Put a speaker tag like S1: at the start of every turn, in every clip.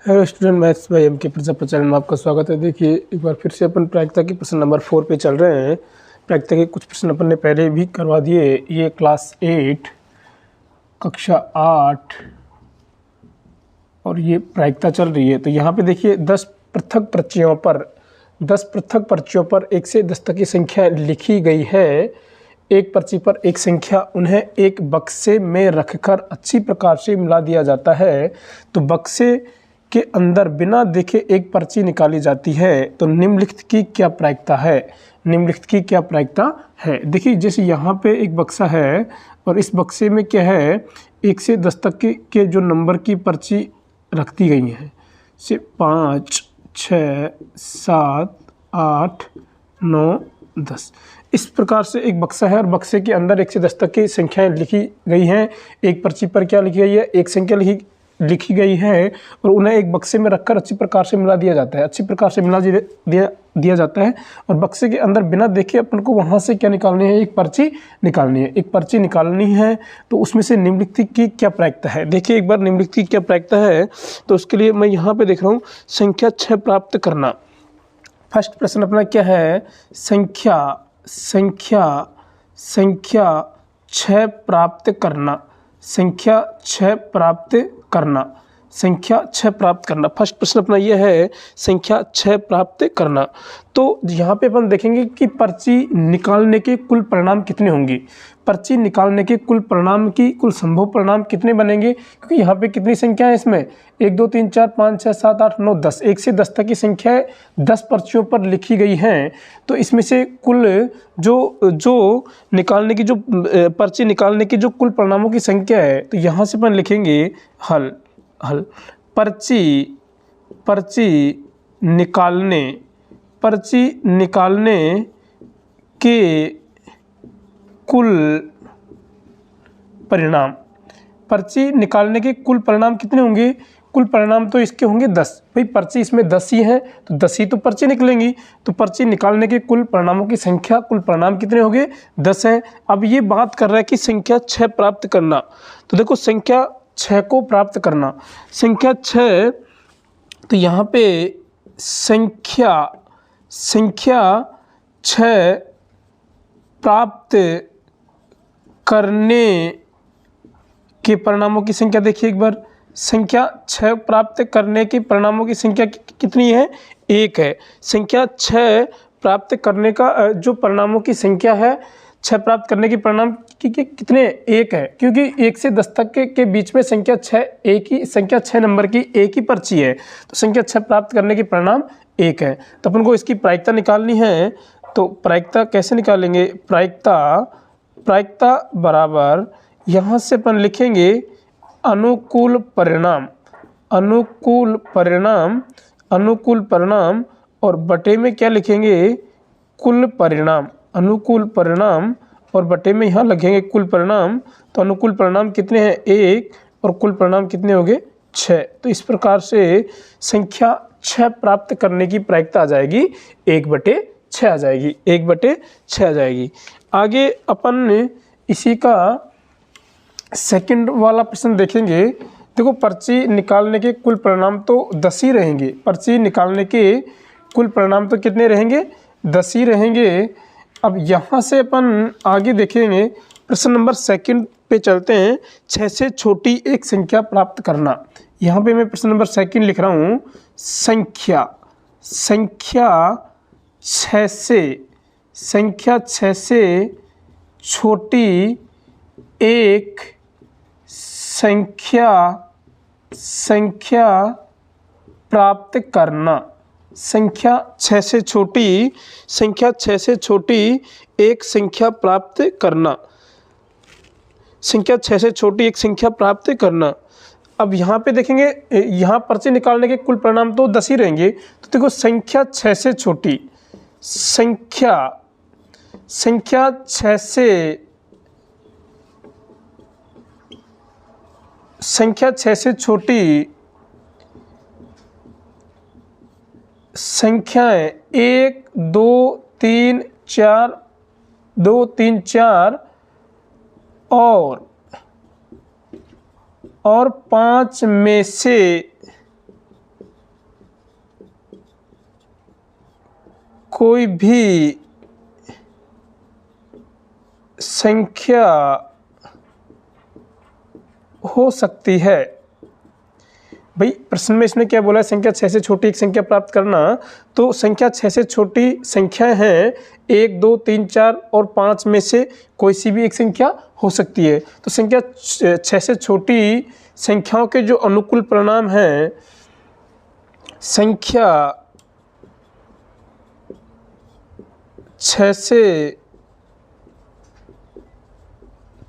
S1: Hello student, maths by M K Prajapati channel में आपका स्वागत है। देखिए, एक बार फिर से अपन प्रायिकता के प्रश्न नंबर 4 पे चल रहे हैं। प्रायिकता के कुछ प्रश्न अपन ने पहले भी करवा दिए। ये क्लास 8 कक्षा 8 और ये प्रायिकता चल रही है। तो यहाँ पे देखिए 10 पृथक पर्चियों पर 1 से 10 तक की संख्या लिखी गई है। एक पर्ची पर एक संख्या उन्हें एक बक्से में रखकर अच्छी प्रकार से मिला दिया जाता है। तो बक्से के अंदर बिना देखे एक पर्ची निकाली जाती है। तो निम्नलिखित की क्या प्रायिकता है? देखिए, जैसे यहाँ पे एक बक्सा है और इस बक्से में क्या है, 1 से 10 तक के जो नंबर की पर्ची रखती गई हैं, से 5, 6, 7, 8, 9, 10 इस प्रकार से एक बक्सा है और बक्से के अंदर 1 से 10 तक की संख्याएं लिखी गई हैं। एक पर्ची पर क्या लिखी गई है? एक संख्या लिखी गई है और उन्हें एक बक्से में रखकर अच्छी प्रकार से मिला दिया जाता है। दिया जाता है और बक्से के अंदर बिना देखे अपन को वहाँ से क्या निकालनी है? एक पर्ची निकालनी है। तो उसमें से निम्नलिखित की क्या प्रायिकता है? देखिए एक बार निम्नलिखित की क्या प्रायिकता है। तो उसके लिए मैं यहाँ पे देख रहा हूँ, संख्या 6 प्राप्त करना। फर्स्ट प्रश्न अपना क्या है? संख्या 6 प्राप्त करना। संख्या 6 प्राप्त करना। फर्स्ट प्रश्न अपना यह है, संख्या 6 प्राप्त करना। तो यहाँ पे अपन देखेंगे कि पर्ची निकालने के कुल परिणाम कितने होंगे। पर्ची निकालने के कुल परिणाम की कुल संभव परिणाम कितने बनेंगे? क्योंकि यहाँ पे कितनी संख्या है इसमें? 1 2 3 4 5 6 7 8 9 10 1 से 10 तक की संख्या 10 पर्चियों पर लिखी गई हैं। तो इसमें से कुल जो निकालने की जो पर्ची निकालने की जो कुल परिणामों की संख्या है, तो यहाँ से अपन लिखेंगे हल पर्ची निकालने के कुल परिणाम। पर्ची निकालने के कुल परिणाम कितने होंगे? कुल परिणाम तो इसके होंगे 10। भाई पर्ची इसमें 10 ही है तो 10 ही तो पर्ची निकलेंगी। तो पर्ची निकालने के कुल परिणामों की संख्या, कुल परिणाम कितने होंगे? 10 है। अब ये बात कर रहा है कि संख्या 6 प्राप्त करना। तो देखो, संख्या 6 को प्राप्त करना, संख्या 6, तो यहाँ पे संख्या 6 प्राप्त करने के परिणामों की संख्या देखिए एक बार। संख्या 6 प्राप्त करने के परिणामों की संख्या कितनी है? 1 है। संख्या 6 प्राप्त करने का जो परिणामों की संख्या है, 6 प्राप्त करने के परिणाम कितने? 1 है। क्योंकि 1 से 10 तक के बीच में संख्या 6 नंबर की एक ही पर्ची है। तो संख्या 6 प्राप्त करने के परिणाम 1 है। तो अपन को इसकी प्रायिकता निकालनी है। तो प्रायिकता कैसे निकालेंगे? प्रायिकता बराबर, यहाँ से अपन लिखेंगे अनुकूल परिणाम और बटे में क्या लिखेंगे? कुल परिणाम। अनुकूल परिणाम और बटे में यहाँ लिखेंगे कुल परिणाम। तो अनुकूल परिणाम कितने हैं? 1 और कुल परिणाम कितने हो गए? 6। तो इस प्रकार से संख्या 6 प्राप्त करने की प्रायिकता आ जाएगी 1/6 आ जाएगी। 1/6 आ जाएगी। आगे अपन इसी का सेकंड वाला प्रश्न देखेंगे। देखो, पर्ची निकालने के कुल परिणाम तो 10 ही रहेंगे। पर्ची निकालने के कुल परिणाम तो कितने रहेंगे? 10 ही रहेंगे। अब यहाँ से अपन आगे देखेंगे, प्रश्न नंबर सेकंड पे चलते हैं। 6 से छोटी एक संख्या प्राप्त करना। यहाँ पे मैं प्रश्न नंबर सेकंड लिख रहा हूँ, संख्या 6 से छोटी एक संख्या प्राप्त करना। संख्या 6 से छोटी एक संख्या प्राप्त करना। संख्या 6 से छोटी एक संख्या प्राप्त करना। अब यहाँ पे देखेंगे, यहाँ पर्ची निकालने के कुल परिणाम तो 10 ही रहेंगे। तो देखो, संख्या 6 से छोटी संख्याएं 1 2 3 4 और 5 में से कोई भी संख्या हो सकती है। भाई प्रश्न में इसने क्या बोला है, संख्या 6 से छोटी एक संख्या प्राप्त करना। तो संख्या 6 से छोटी संख्याएं हैं 1, 2, 3, 4 और 5 में से कोई सी भी एक संख्या हो सकती है। तो संख्या 6 से छोटी संख्याओं के जो अनुकूल परिणाम हैं, संख्या 6 से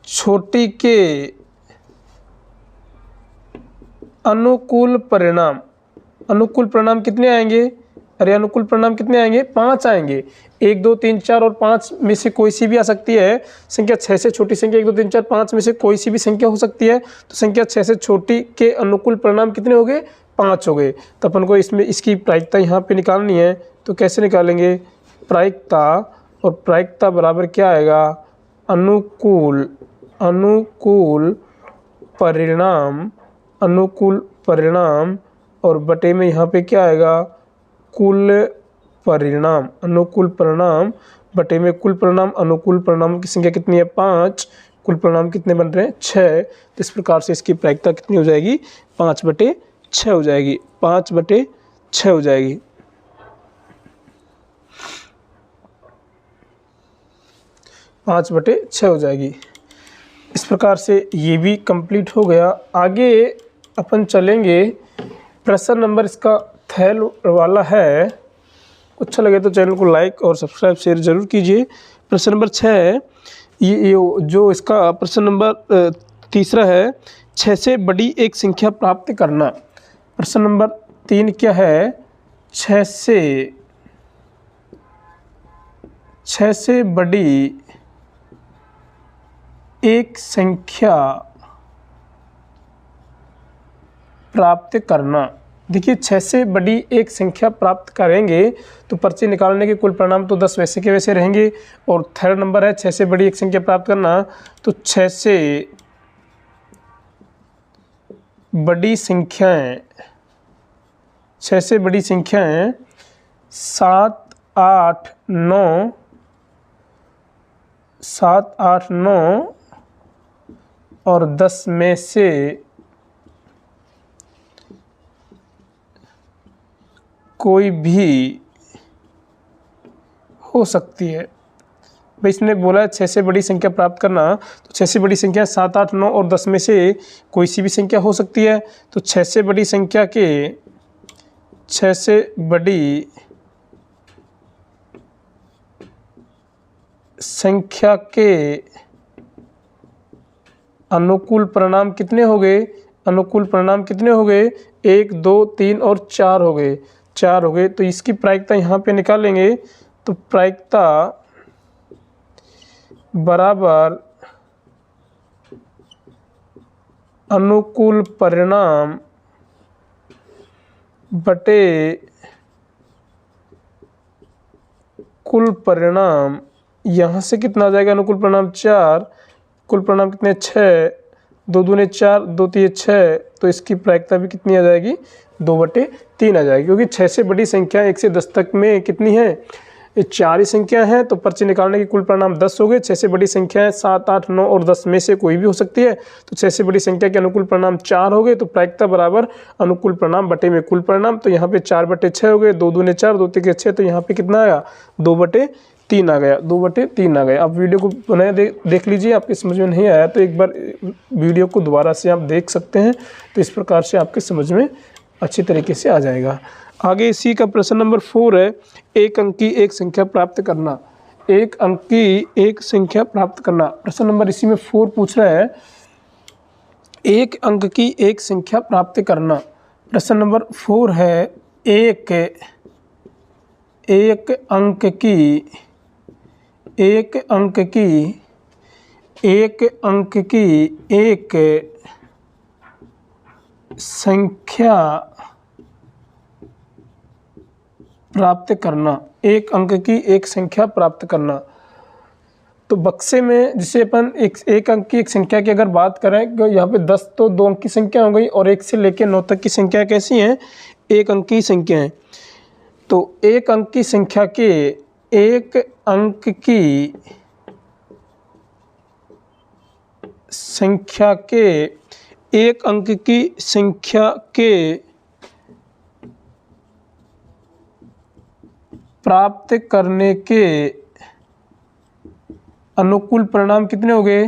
S1: छोटी के अनुकूल परिणाम, अनुकूल परिणाम कितने आएंगे? अरे अनुकूल परिणाम कितने आएंगे? 5 आएंगे। 1, 2, 3, 4 और 5 में से कोई सी भी आ सकती है। संख्या 6 से छोटी संख्या 1, 2, 3, 4, 5 में से कोई सी भी संख्या हो सकती है। तो संख्या 6 से छोटी के अनुकूल परिणाम कितने हो गए? 5 हो गए। तो अपन को इसमें इसकी प्रायिकता यहाँ पे निकालनी है। तो कैसे निकालेंगे? प्रायिकता, और प्रायिकता बराबर क्या आएगा? अनुकूल परिणाम, अनुकूल परिणाम, और बटे में यहाँ पे क्या आएगा? कुल परिणाम। अनुकूल परिणाम बटे में कुल परिणाम। अनुकूल परिणाम की संख्या कितनी है? 5। कुल परिणाम कितने बन रहे हैं? 6। तो इस प्रकार से इसकी प्रायिकता कितनी हो जाएगी? 5/6 हो जाएगी। 5/6 हो जाएगी। इस प्रकार से ये भी कंप्लीट हो गया। आगे अपन चलेंगे। प्रश्न नंबर इसका थैल वाला है। अच्छा लगे तो चैनल को लाइक और सब्सक्राइब शेयर जरूर कीजिए। प्रश्न नंबर 6, ये जो इसका प्रश्न नंबर तीसरा है, 6 से बड़ी एक संख्या प्राप्त करना। प्रश्न नंबर 3 क्या है? 6 से बड़ी एक संख्या प्राप्त करना। देखिए 6 से बड़ी एक संख्या प्राप्त करेंगे तो पर्ची निकालने के कुल परिणाम तो 10 वैसे के वैसे रहेंगे। और थर्ड नंबर है 6 से बड़ी एक संख्या प्राप्त करना। तो 6 से बड़ी संख्याएं 7, 8, 9 और 10 में से कोई भी हो सकती है। भाई इसने बोला है 6 से बड़ी संख्या प्राप्त करना। तो 6 से बड़ी संख्या 7, 8, 9 और 10 में से कोई सी भी संख्या हो सकती है। तो 6 से बड़ी संख्या के अनुकूल परिणाम कितने हो गए? 1, 2, 3 और 4 हो गए। तो इसकी प्रायिकता यहाँ पे निकालेंगे। तो प्रायिकता बराबर अनुकूल परिणाम बटे कुल परिणाम। यहाँ से कितना आ जाएगा? अनुकूल परिणाम 4, कुल परिणाम कितने? 6, 2 दूने 4, 2 3 6। तो इसकी प्रायिकता भी कितनी आ जाएगी? 2/3 आ जाएगी। क्योंकि 6 से बड़ी संख्या 1 से 10 तक में कितनी है? 4 ही संख्या है। तो पर्ची निकालने की कुल परिणाम 10 हो गए। 6 से बड़ी संख्या है 7, 8, 9 और 10 में से कोई भी हो सकती है। तो 6 से बड़ी संख्या के अनुकूल परिणाम 4 हो गए। तो प्रायिकता बराबर अनुकूल परिणाम बटे में कुल परिणाम। तो यहाँ पे 4/6 हो गए। 2 दूने 4, 2 3 6। तो यहाँ पे कितना आया? 2/3 आ गया। 2/3 आ गया। आप वीडियो को पुनः देख लीजिए। आपके समझ में नहीं आया तो एक बार वीडियो को दोबारा से आप देख सकते हैं। तो इस प्रकार से आपके समझ में अच्छी तरीके से आ जाएगा। आगे इसी का प्रश्न नंबर 4 है, एक अंकी एक संख्या प्राप्त करना। एक अंकी एक संख्या प्राप्त करना। प्रश्न नंबर इसी में 4 पूछ रहा है, एक अंक की एक संख्या प्राप्त करना। प्रश्न नंबर 4 है, एक अंक की एक संख्या प्राप्त करना। एक अंक की एक संख्या प्राप्त करना। तो बक्से में जिसे अपन एक अंक की एक संख्या की अगर बात करें तो यहाँ पे 10 तो 2 अंक की संख्या हो गई और 1 से लेकर 9 तक की संख्या कैसी हैं? एक अंक की संख्या है। तो एक अंक की संख्या के एक अंक की संख्या के एक अंक की संख्या के प्राप्त करने के अनुकूल परिणाम कितने हो गए?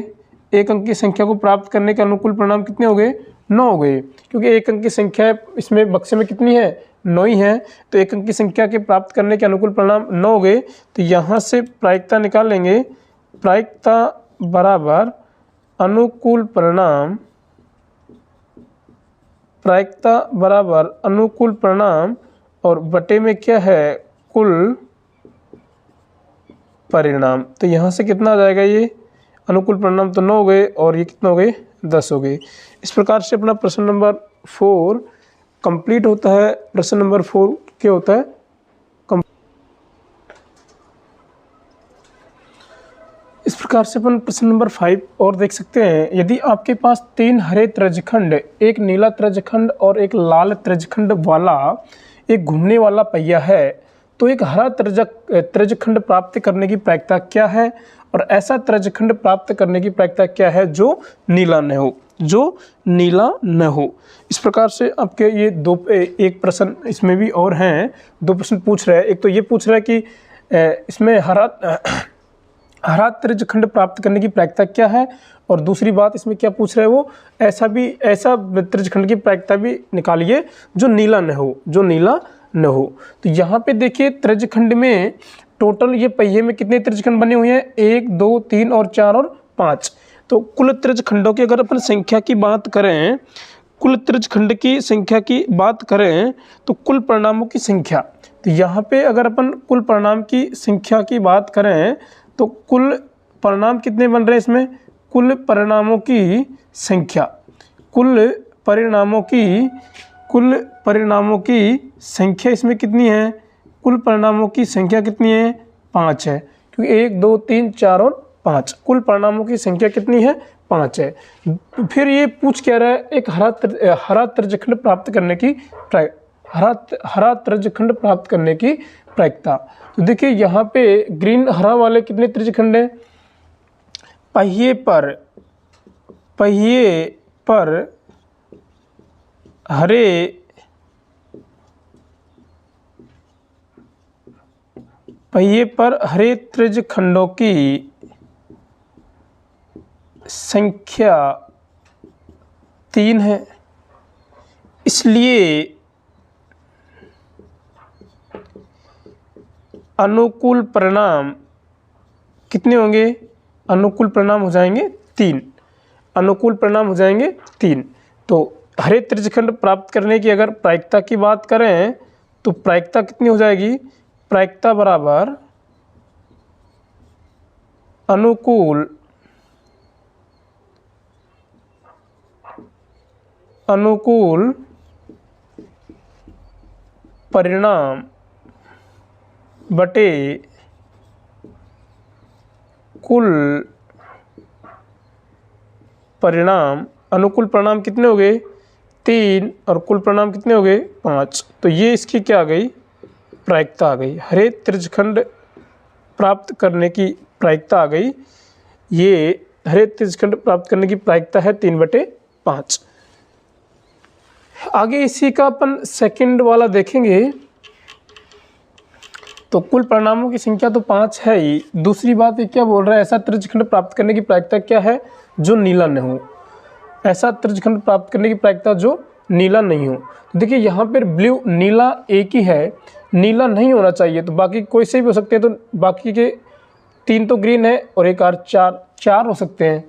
S1: एक अंक की संख्या को प्राप्त करने के अनुकूल परिणाम कितने हो गए? 9 हो गए, क्योंकि एक अंक की संख्या इसमें बक्से में कितनी है? 9 ही है। तो एक अंक की संख्या के प्राप्त करने के अनुकूल परिणाम 9 हो गए। तो यहाँ से प्रायिकता निकाल लेंगे। प्रायिकता बराबर अनुकूल परिणाम, प्रायिकता बराबर अनुकूल परिणाम और बटे में क्या है? कुल परिणाम। तो यहाँ से कितना आ जाएगा? ये अनुकूल परिणाम तो 9 हो गए और ये कितना हो गए? 10 हो गए। इस प्रकार से अपना प्रश्न नंबर 4 कंप्लीट होता है। प्रश्न नंबर 4 क्या होता है? इस प्रकार से अपन प्रश्न नंबर 5 और देख सकते हैं। यदि आपके पास 3 हरे त्रिज्यखंड, एक नीला त्रिज्यखंड और एक लाल त्रिज्यखंड वाला एक घूमने वाला पहिया है, तो एक हरा त्रिज्यखंड प्राप्त करने की प्रायिकता क्या है? और ऐसा त्रिज्यखंड प्राप्त करने की प्रायिकता क्या है जो नीला न हो, जो नीला न हो। इस प्रकार से आपके ये एक प्रश्न इसमें भी और हैं, 2 प्रश्न पूछ रहे हैं। एक तो ये पूछ रहा है कि इसमें हरा त्रिज्यखंड प्राप्त करने की प्रायिकता क्या है, और दूसरी बात इसमें क्या पूछ रहे हैं वो, ऐसा त्रिज्यखंड की प्रायिकता भी निकालिए जो नीला न हो, जो नीला न हो। तो यहाँ पे देखिए त्रिज्यखंड में टोटल ये पहिए में कितने त्रिज्यखंड बने हुए हैं? 1 2 3 और 4 और 5। तो कुल त्रिज्यखंडों की अगर अपन संख्या की बात करें, कुल त्रिज्यखंड की संख्या की बात करें तो कुल परिणामों की संख्या, तो यहाँ पे अगर अपन कुल परिणाम की संख्या की बात करें तो कुल परिणाम कितने बन रहे हैं इसमें? कुल परिणामों की संख्या, कुल परिणामों की संख्या इसमें कितनी है? कुल परिणामों की संख्या कितनी है? 5 है, क्योंकि 1 2 3 4 और 5 कुल परिणामों की संख्या कितनी है? 5 है। फिर ये पूछ क्या रहा है? एक हरा त्रिज्यखंड प्राप्त करने की हरा त्रिज्यखंड प्राप्त करने की प्रायिकता। तो देखिए यहाँ पे ग्रीन हरा वाले कितने त्रिज्यखंड हैं? पहिए पर हरे त्रिज्यखंडों की संख्या 3 है, इसलिए अनुकूल परिणाम कितने होंगे? अनुकूल परिणाम हो जाएंगे 3। अनुकूल परिणाम हो जाएंगे 3। तो हरे त्रिज्यखंड प्राप्त करने की अगर प्रायिकता की बात करें तो प्रायिकता कितनी हो जाएगी? प्रायिकता बराबर अनुकूल परिणाम बटे कुल परिणाम। अनुकूल परिणाम कितने हो गए? 3 और कुल परिणाम कितने हो गए? 5। तो ये इसकी क्या आ गई? प्रायिकता आ गई। हरे त्रिज्यखंड प्राप्त करने की प्रायिकता आ गई। ये हरे त्रिज्यखंड प्राप्त करने की प्रायिकता है 3/5। आगे इसी का अपन सेकंड वाला देखेंगे। तो कुल परिणामों की संख्या तो 5 है ही, दूसरी बात ये क्या बोल रहा है? ऐसा त्रिज्यखंड प्राप्त करने की प्रायिकता क्या है जो नीला न हो। ऐसा त्रिज्यखंड प्राप्त करने की प्रायिकता जो नीला नहीं हो। तो देखिए यहाँ पर ब्लू नीला एक ही है, नीला नहीं होना चाहिए, तो बाकी कोई से भी हो सकते हैं। तो बाकी के 3 तो ग्रीन है और एक और 4 हो सकते हैं,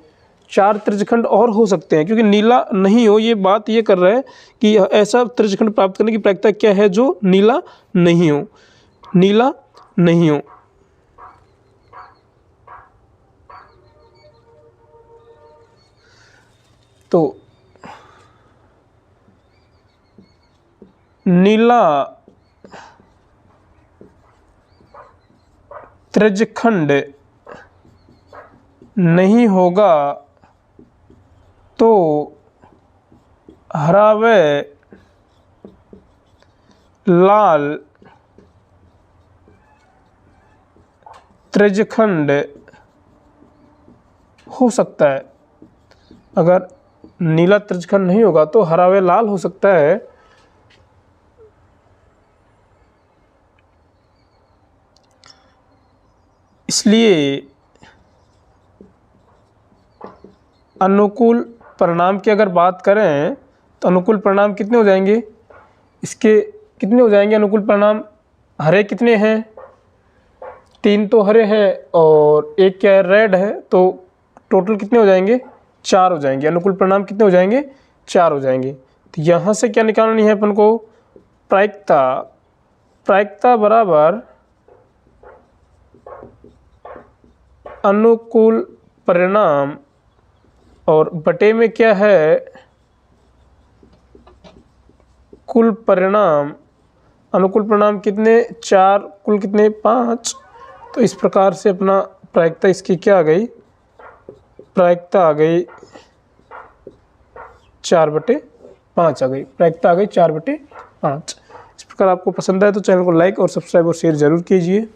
S1: 4 त्रिज्यखंड और हो सकते हैं, क्योंकि नीला नहीं हो। ये बात ये कर रहा है कि ऐसा त्रिज्यखंड प्राप्त करने की प्रायिकता क्या है जो नीला नहीं हो, नीला नहीं हो। तो नीला त्रिज्यखंड नहीं होगा तो हरा व लाल त्रिज्यखंड हो सकता है। अगर नीला त्रिज्यखंड नहीं होगा तो हरा व लाल हो सकता है। इसलिए अनुकूल परिणाम की अगर बात करें तो अनुकूल परिणाम कितने हो जाएंगे, इसके कितने हो जाएंगे अनुकूल परिणाम। हरे कितने हैं, 3 तो हरे हैं और एक क्या है रेड है, तो टोटल कितने हो जाएंगे, 4 हो जाएंगे। अनुकूल परिणाम कितने हो जाएंगे, 4 हो जाएंगे। तो यहाँ से क्या निकालनी है अपन को, प्रायिकता। प्रायिकता बराबर अनुकूल परिणाम और बटे में क्या है, कुल परिणाम। अनुकूल परिणाम कितने, 4, कुल कितने, 5। तो इस प्रकार से अपना प्रायिकता इसकी क्या आ गई, प्रायिकता आ गई 4/5 आ गई। प्रायिकता आ गई 4/5। इस प्रकार आपको पसंद आए तो चैनल को लाइक और सब्सक्राइब और शेयर जरूर कीजिए।